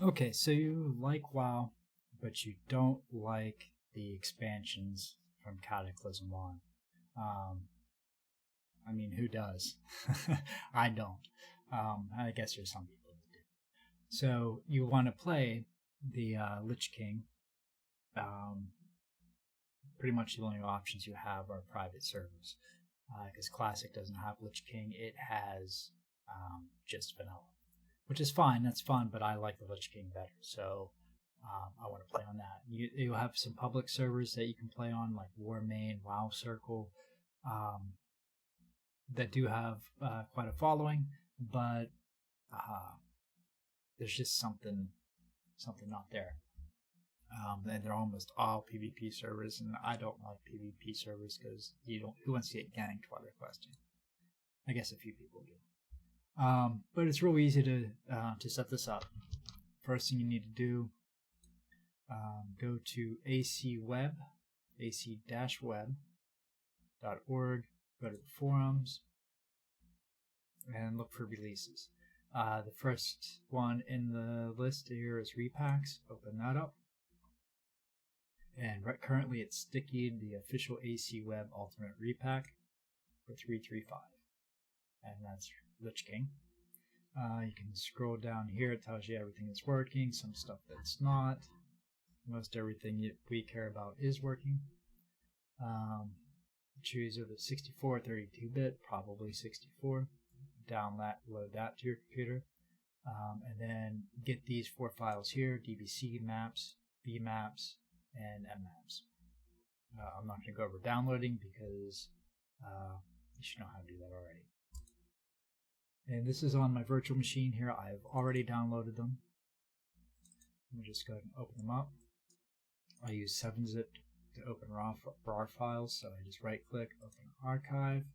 Okay, so you like WoW, but you don't like the expansions from Cataclysm on. Um, I mean, who does? I don't. I guess there's some people that do. So you want to play the Lich King. Um, Pretty much the only options you have are private servers. Because Classic doesn't have Lich King, it has just vanilla, which is fine. That's fun, but I like the Lich King better. So I want to play on that. You have some public servers that you can play on, like Warmain, WoW Circle, um, that do have quite a following, but there's just something not there. And they're almost all PvP servers, and I don't like PvP servers because you don't. Who wants to get ganked while they're questing? I guess a few people do. But it's real easy to set this up. First thing you need to do, go to ac-web, ac-web.org, go to the forums, and look for releases. The first one in the list here is repacks. Open that up. And currently it's Sticky, the official AC Web Ultimate Repack for 335. And that's Lich King. You can scroll down here, it tells you everything that's working, some stuff that's not. Most everything we care about is working. Choose either 64 or 32-bit, probably 64. Load that to your computer. And then get these 4 files here, DBC maps, B maps, and M maps. I'm not going to go over downloading because you should know how to do that already. And this is on my virtual machine here. I've already downloaded them. Let me just go ahead and open them up. I use 7-zip to open RAR files, so I just right-click, open archive,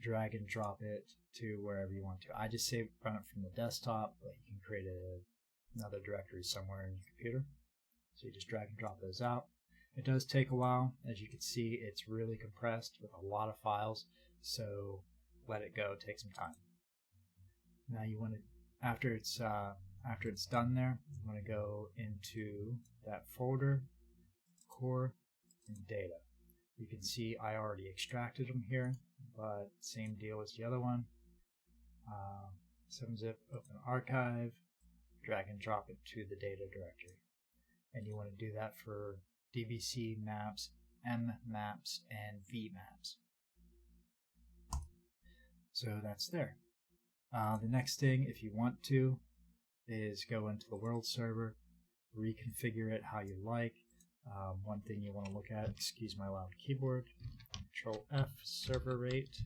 drag and drop it to wherever you want to. I just run it from the desktop, but you can create another directory somewhere in your computer. So you just drag and drop those out. It does take a while. As you can see, it's really compressed with a lot of files, so let it go, take some time. Now you want to, after it's done there, you want to go into that folder, core, and data. You can see I already extracted them here, but same deal as the other one. 7-zip, open archive, drag and drop it to the data directory. And you want to do that for DBC maps, M maps, and V maps. So that's there. The next thing, if you want to, is go into the world server, reconfigure it how you like. One thing you want to look at, excuse my loud keyboard, Control F, server rate,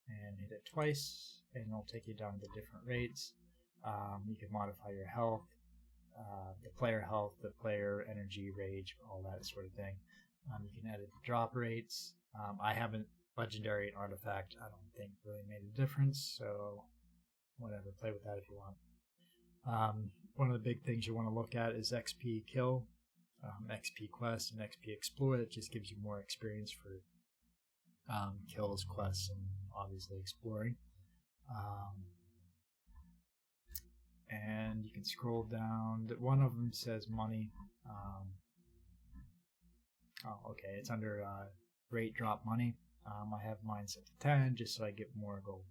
and hit it twice, and it'll take you down to different rates. You can modify your health, the player health, the player energy, rage, all that sort of thing. You can edit the drop rates. I haven't legendary and artifact, I don't think really made a difference, so whatever, play with that if you want. One of the big things you want to look at is XP kill, XP quest, and XP explore. That just gives you more experience for kills, quests, and obviously exploring. And you can scroll down. One of them says money. Oh, okay, it's under rate drop money. I have mine set to 10 just so I get more gold.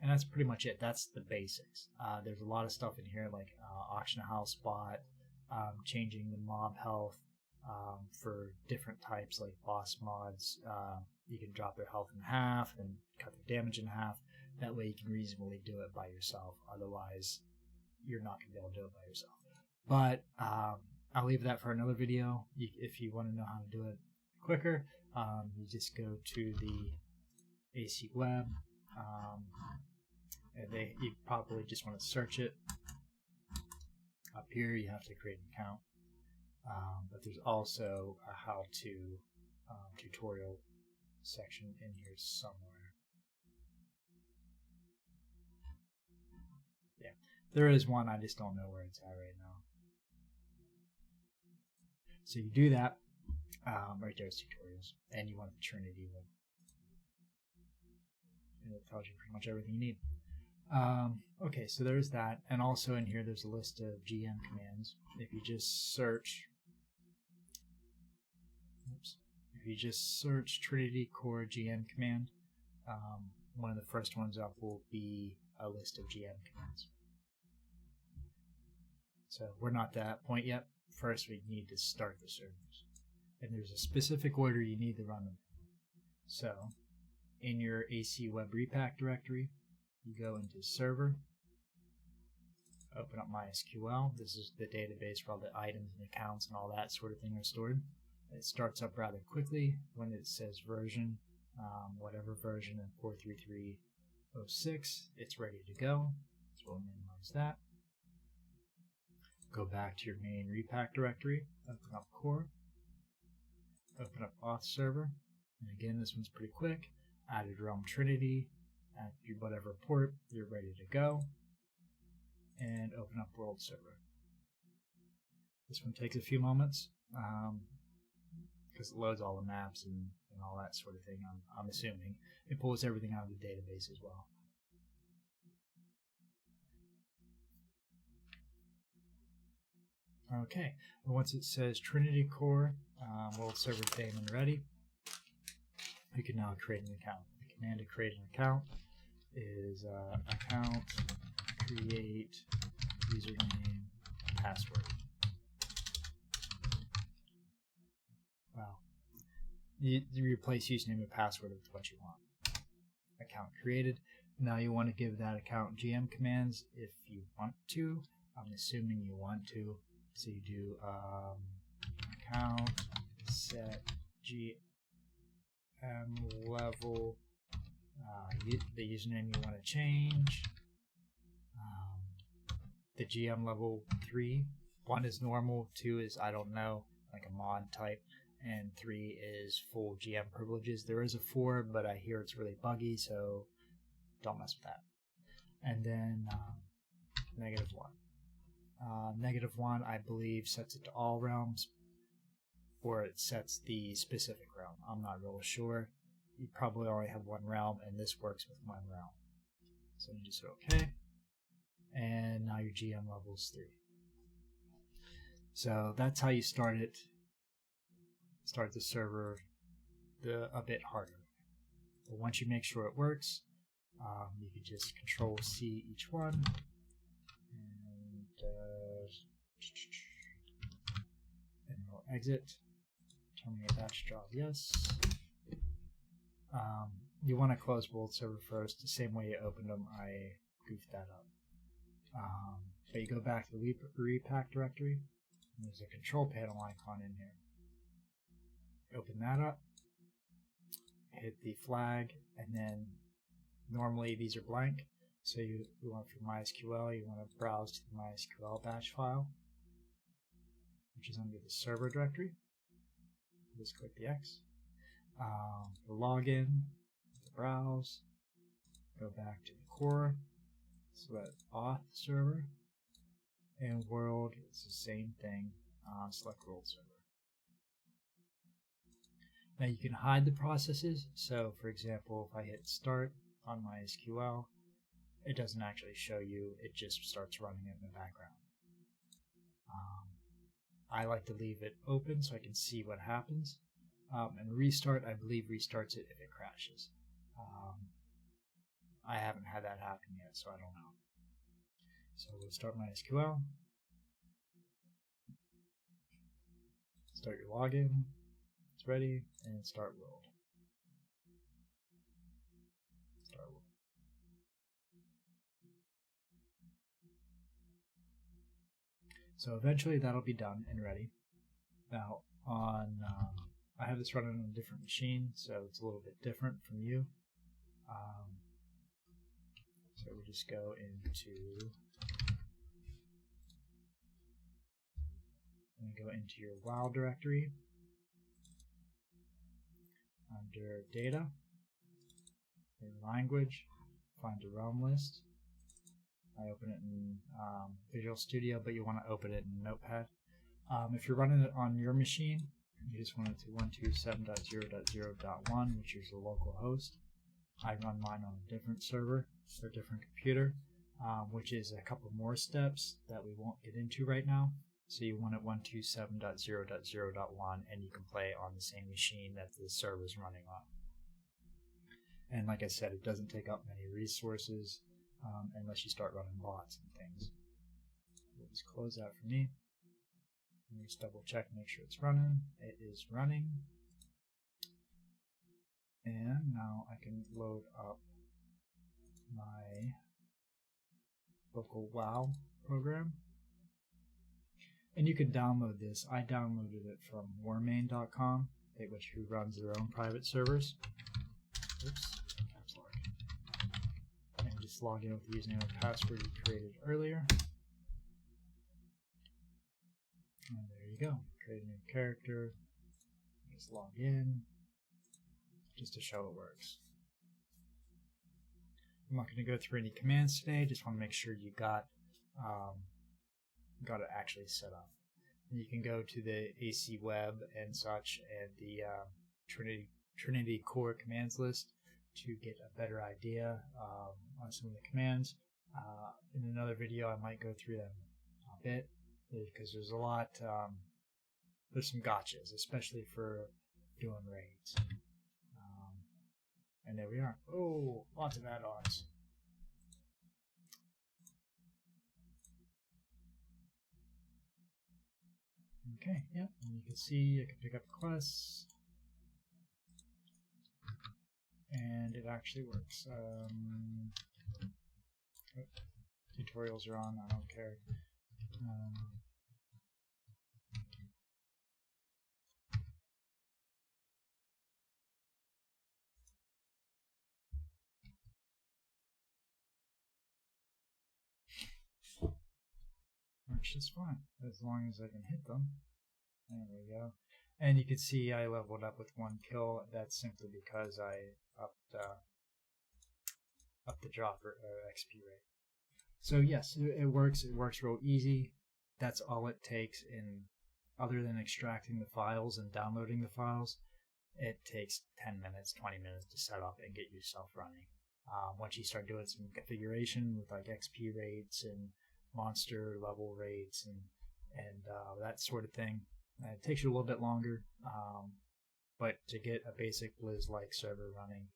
And that's pretty much it. That's the basics. There's a lot of stuff in here like auction house bot, changing the mob health for different types like boss mods. You can drop their health in half and cut their damage in half. That way you can reasonably do it by yourself. Otherwise, you're not going to be able to do it by yourself. But I'll leave that for another video. If you want to know how to do it quicker, you just go to the AC Web. And you probably just want to search it. Up here, you have to create an account. But there's also a how-to tutorial section in here somewhere. Yeah, there is one. I just don't know where it's at right now. So you do that. Right there's tutorials, and you want the Trinity one. And it tells you pretty much everything you need. Okay, so there's that, and also in here there's a list of GM commands. If you just search, Trinity Core GM command, one of the first ones up will be a list of GM commands. So we're not at that point yet. First, we need to start the servers, and there's a specific order you need to run them. So, in your AC Web Repack directory, you go into Server, open up MySQL. This is the database where all the items and accounts and all that sort of thing are stored. It starts up rather quickly when it says version, whatever version in 43306, it's ready to go. So we'll minimize that. Go back to your main repack directory, open up core, open up auth server, and again this one's pretty quick. Added realm Trinity, at your whatever port, you're ready to go, and open up world server. This one takes a few moments because it loads all the maps and all that sort of thing. I'm assuming it pulls everything out of the database as well. Okay, once it says Trinity Core world server daemon ready, you can now create an account. The command to create an account is account create username password. Wow. You replace username and password with what you want. Account created. Now you want to give that account GM commands if you want to. I'm assuming you want to. So you do account set GM level, the username you want to change, the GM level 3. 1 is normal, 2 is I don't know, like a mod type, and 3 is full GM privileges. There is a 4, but I hear it's really buggy, so don't mess with that. And then -1. -1, I believe, sets it to all realms, or it sets the specific realm. I'm not real sure. You probably only have one realm, and this works with one realm. So you just hit OK, and now your GM level is 3. So that's how you start it. Start the server a bit harder. But once you make sure it works, you can just Control-C each one. And we'll exit. Terminate batch job, yes. You want to close world server first, the same way you opened them. I goofed that up. But you go back to the repack directory, and there's a control panel icon in here. Open that up, hit the flag, and then normally these are blank. So you want for MySQL, you want to browse to the MySQL batch file, which is under the server directory. Just click the X. For login, the browse, go back to the core, so that auth server, and world, it's the same thing, select world server. Now you can hide the processes, so for example, if I hit start on MySQL, it doesn't actually show you, it just starts running it in the background. I like to leave it open so I can see what happens. And restart, I believe, restarts it if it crashes. I haven't had that happen yet, so I don't know. So we'll start MySQL. Start your login. It's ready, and start world. Start world. So eventually that'll be done and ready. Now I have this running on a different machine, so it's a little bit different from you. So we just go into your WoW directory. Under data, your language, find a realm list. I open it in Visual Studio, but you want to open it in Notepad. If you're running it on your machine, you just want it to 127.0.0.1, which is the local host. I run mine on a different server or different computer, which is a couple more steps that we won't get into right now. So you want it 127.0.0.1 and you can play on the same machine that the server is running on. And like I said, it doesn't take up many resources unless you start running bots and things. We'll just close that for me. Let me just double check, make sure it's running. It is running. And now I can load up my local WoW program. And you can download this. I downloaded it from warmain.com, who runs their own private servers. Oops, caps lock. And just log in with the username and password you created earlier. And there you go. Create a new character. Just log in, just to show it works. I'm not going to go through any commands today. Just want to make sure you got it actually set up. And you can go to the AC Web and such, and the Trinity Core commands list to get a better idea on some of the commands. In another video, I might go through them a bit because there's a lot. There's some gotchas, especially for doing raids. And there we are. Oh, lots of add-ons. Okay, yep, and you can see I can pick up quests, and it actually works. Tutorials are on, I don't care. Works just fine, as long as I can hit them. There we go. And you can see I leveled up with 1 kill. That's simply because I upped the drop XP rate. So yes, it works. It works real easy. That's all it takes. Other than extracting the files and downloading the files, it takes 10 minutes, 20 minutes to set up and get yourself running. Once you start doing some configuration with like XP rates and monster level rates and that sort of thing, it takes you a little bit longer, but to get a basic Blizz-like server running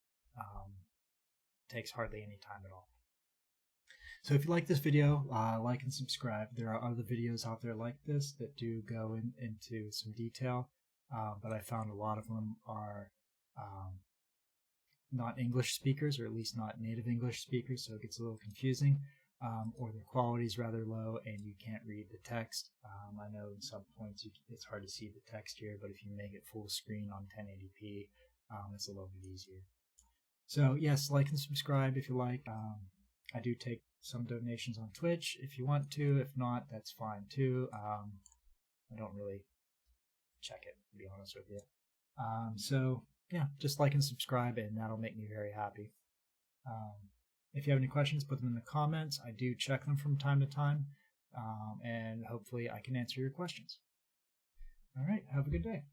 takes hardly any time at all. So if you like this video, like and subscribe. There are other videos out there like this that do go into some detail, but I found a lot of them are not English speakers, or at least not native English speakers, so it gets a little confusing. Or their quality is rather low and you can't read the text. I know in some points it's hard to see the text here, but if you make it full screen on 1080p, it's a little bit easier. So yes, like and subscribe if you like. I do take some donations on Twitch if you want to. If not, that's fine too. I don't really check it, to be honest with you. So yeah, just like and subscribe, and that'll make me very happy. If you have any questions, put them in the comments. I do check them from time to time, and hopefully I can answer your questions. All right, have a good day.